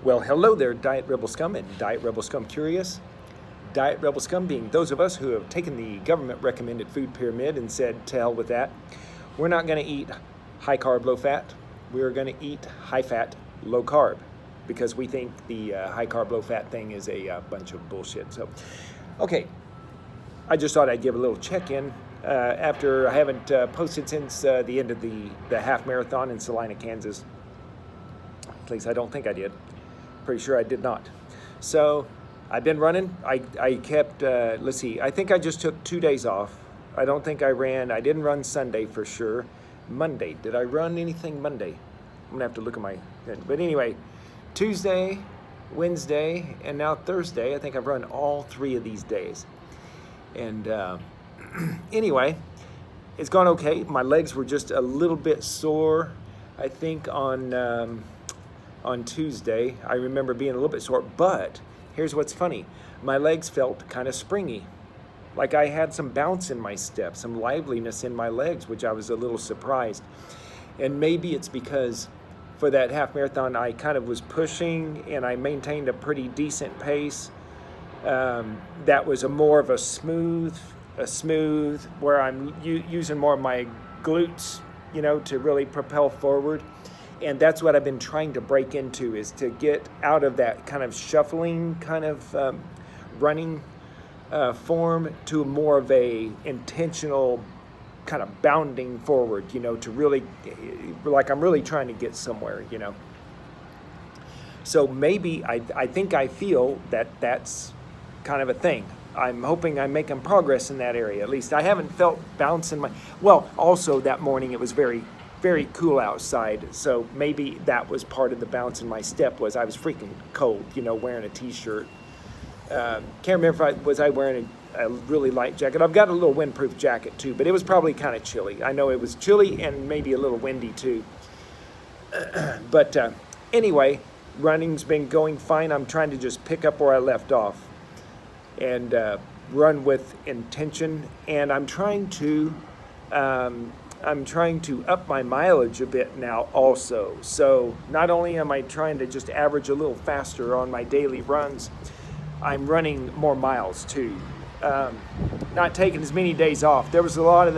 Well, hello there, Diet Rebel Scum and Diet Rebel Scum Curious. Diet Rebel Scum being those of us who have taken the government recommended food pyramid and said, to hell with that. We're not going to eat high carb, low fat. We're going to eat high fat, low carb because we think the high carb, low fat thing is a bunch of bullshit. So, okay, I just thought I'd give a little check-in after I haven't posted since the end of the half marathon in Salina, Kansas. At least I don't think I did. Pretty sure I did not. So I've been running. I kept, let's see, I think I just took 2 days off. I don't think I didn't run Sunday for sure. Monday, did I run anything Monday? I'm gonna have to look at my, but anyway, Tuesday, Wednesday, and now Thursday, I think I've run all 3 of these days. And anyway, it's gone okay. My legs were just a little bit sore, I think on Tuesday. I remember being a little bit sore, but here's what's funny. My legs felt kind of springy. Like I had some bounce in my step, some liveliness in my legs, which I was a little surprised. And maybe it's because for that half marathon, I kind of was pushing and I maintained a pretty decent pace. That was more of a smooth, where I'm using more of my glutes, to really propel forward. And that's what I've been trying to break into, is to get out of that kind of shuffling kind of running form to more of a intentional kind of bounding forward, to really, like I'm really trying to get somewhere, So maybe I think I feel that that's kind of a thing. I'm hoping I'm making progress in that area. At least I haven't felt bounce in my, well, also that morning it was very cool outside, so maybe that was part of the bounce in my step. Was I was freaking cold, wearing a t-shirt. Can't remember if was I wearing a really light jacket. I've got a little windproof jacket too, but it was probably kind of chilly. I know it was chilly and maybe a little windy too. But anyway, running's been going fine. I'm trying to just pick up where I left off and run with intention, and I'm trying to up my mileage a bit now also. So not only am I trying to just average a little faster on my daily runs, I'm running more miles too. Not taking as many days off. There was a lot of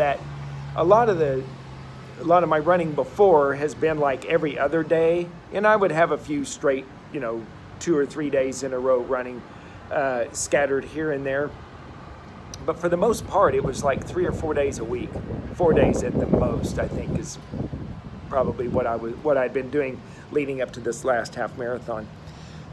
my running before has been like every other day, and I would have a few straight, 2 or 3 days in a row running, scattered here and there. But for the most part, it was like 3 or 4 days a week. 4 days at the most, I think, is probably what I'd been doing leading up to this last half marathon.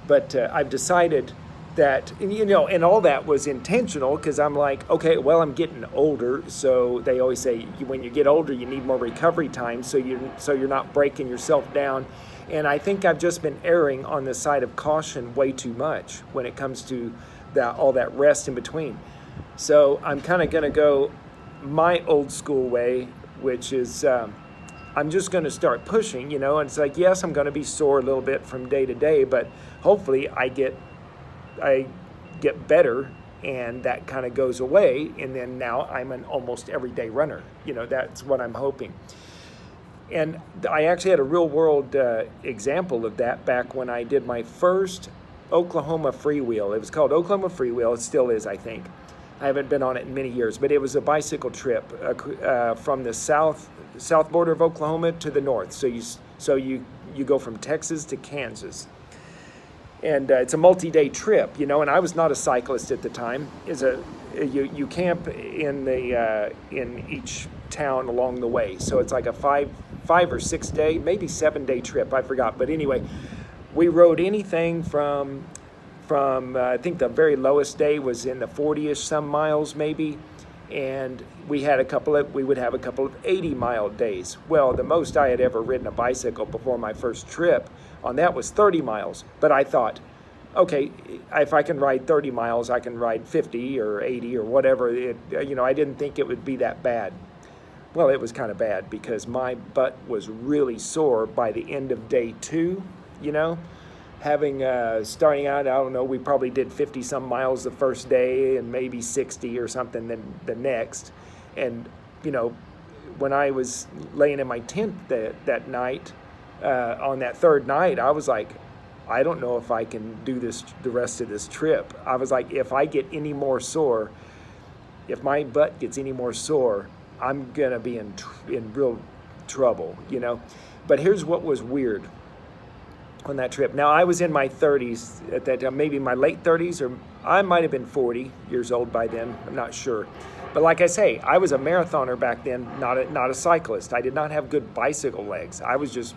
But I've decided that, and all that was intentional, because I'm like, okay, well, I'm getting older, so they always say when you get older, you need more recovery time, so you're not breaking yourself down. And I think I've just been erring on the side of caution way too much when it comes to all that rest in between. So I'm kind of going to go my old school way, which is I'm just going to start pushing, and it's like, yes, I'm going to be sore a little bit from day to day, but hopefully I get better and that kind of goes away, and then now I'm an almost everyday runner. That's what I'm hoping. And I actually had a real world example of that back when I did my first Oklahoma freewheel. It was called Oklahoma Freewheel. It still is, I think. I haven't been on it in many years, but it was a bicycle trip from the south border of Oklahoma to the north. So you go from Texas to Kansas, and it's a multi-day trip, and I was not a cyclist at the time. You camp in each town along the way, so it's like a 5 or 6 day, maybe 7 day trip. I forgot, but anyway, we rode anything from I think the very lowest day was in the 40-ish some miles maybe, and we would have a couple of 80-mile days. Well, the most I had ever ridden a bicycle before my first trip on that was 30 miles, but I thought, okay, if I can ride 30 miles, I can ride 50 or 80 or whatever. I didn't think it would be that bad. Well, it was kind of bad because my butt was really sore by the end of day 2, having starting out, I don't know, we probably did 50 some miles the first day and maybe 60 or something the next. And when I was laying in my tent that night, on that third night, I was like, I don't know if I can do this the rest of this trip. I was like, if I get any more sore, if my butt gets any more sore, I'm gonna be in real trouble, you know. But here's what was weird on that trip. Now, I was in my 30s at that time, maybe my late 30s, or I might have been 40 years old by then. I'm not sure. But like I say, I was a marathoner back then, not a cyclist. I did not have good bicycle legs. I was just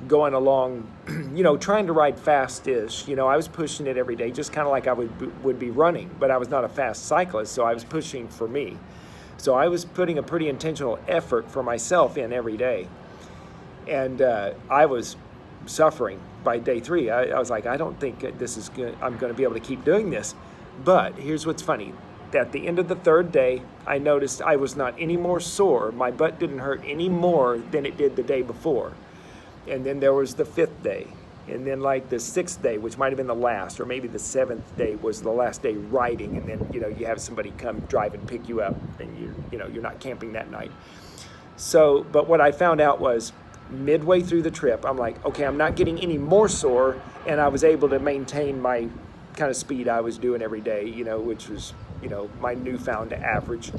going along, you know, trying to ride fast-ish. You know, I was pushing it every day, just kind of like I would be running, but I was not a fast cyclist, so I was pushing for me. So I was putting a pretty intentional effort for myself in every day. And I was suffering by day 3. I was like, I don't think I'm going to be able to keep doing this. But here's what's funny. At the end of the 3rd day, I noticed I was not any more sore. My butt didn't hurt any more than it did the day before. And then there was the 5th day. And then like the 6th day, which might have been the last, or maybe the 7th day was the last day riding. And then, you know, you have somebody come drive and pick you up, and you're not camping that night. So, but what I found out was midway through the trip, I'm like, okay, I'm not getting any more sore, and I was able to maintain my kind of speed I was doing every day, you know, which was, you know, my newfound average.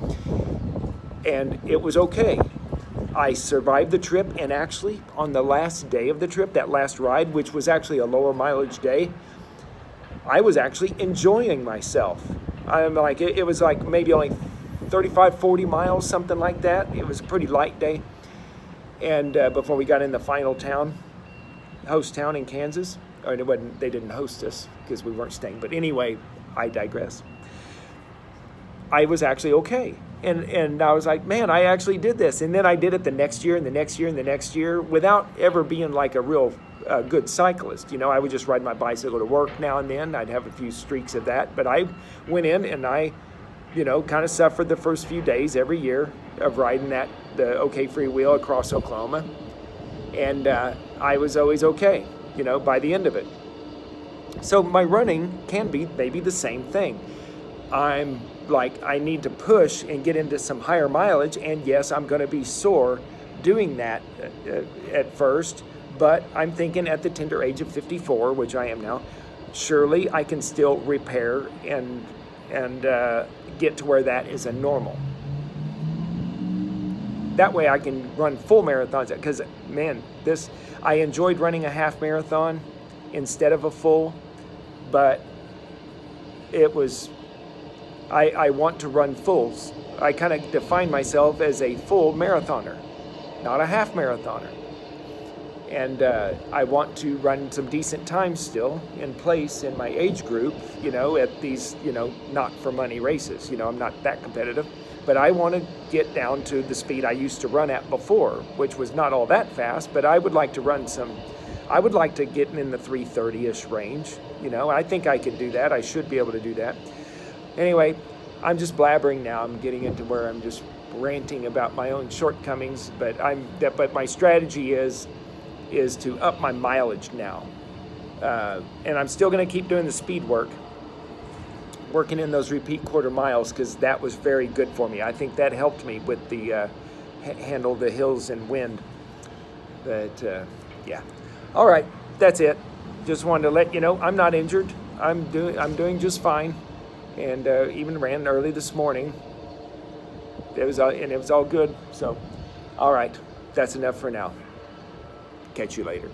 And it was okay. I survived the trip, and actually on the last day of the trip, that last ride, which was actually a lower mileage day, I was actually enjoying myself. I'm like, it was like maybe only 35, 40 miles, something like that. It was a pretty light day. And before we got in the final town, host town in Kansas, or it wasn't, they didn't host us because we weren't staying. But anyway, I digress. I was actually okay. And I was like, man, I actually did this. And then I did it the next year and the next year and the next year without ever being like a real good cyclist. You know, I would just ride my bicycle to work now and then. I'd have a few streaks of that. But I went in and I, you know, kind of suffered the first few days every year of riding the OK Freewheel across Oklahoma. And I was always okay, you know, by the end of it. So my running can be maybe the same thing. I'm like, I need to push and get into some higher mileage, and yes, I'm going to be sore doing that at first, but I'm thinking at the tender age of 54, which I am now, surely I can still repair and get to where that is a normal. That way I can run full marathons, because man, I enjoyed running a half marathon instead of a full, but it was, I want to run fulls. I kind of define myself as a full marathoner, not a half marathoner. And I want to run some decent times still in place in my age group, you know, at these, you know, not for money races. You know, I'm not that competitive, but I want to get down to the speed I used to run at before, which was not all that fast, but I would like to run I would like to get in the 3:30-ish range. You know, I think I could do that. I should be able to do that. Anyway, I'm just blabbering now. I'm getting into where I'm just ranting about my own shortcomings, but my strategy is to up my mileage now. And I'm still going to keep doing the speed work, working in those repeat quarter miles, because that was very good for me. I think that helped me with the handle the hills and wind. But yeah. All right, that's it. Just wanted to let you know I'm not injured. I'm doing just fine. And even ran early this morning. It was all good. So, all right, that's enough for now. Catch you later.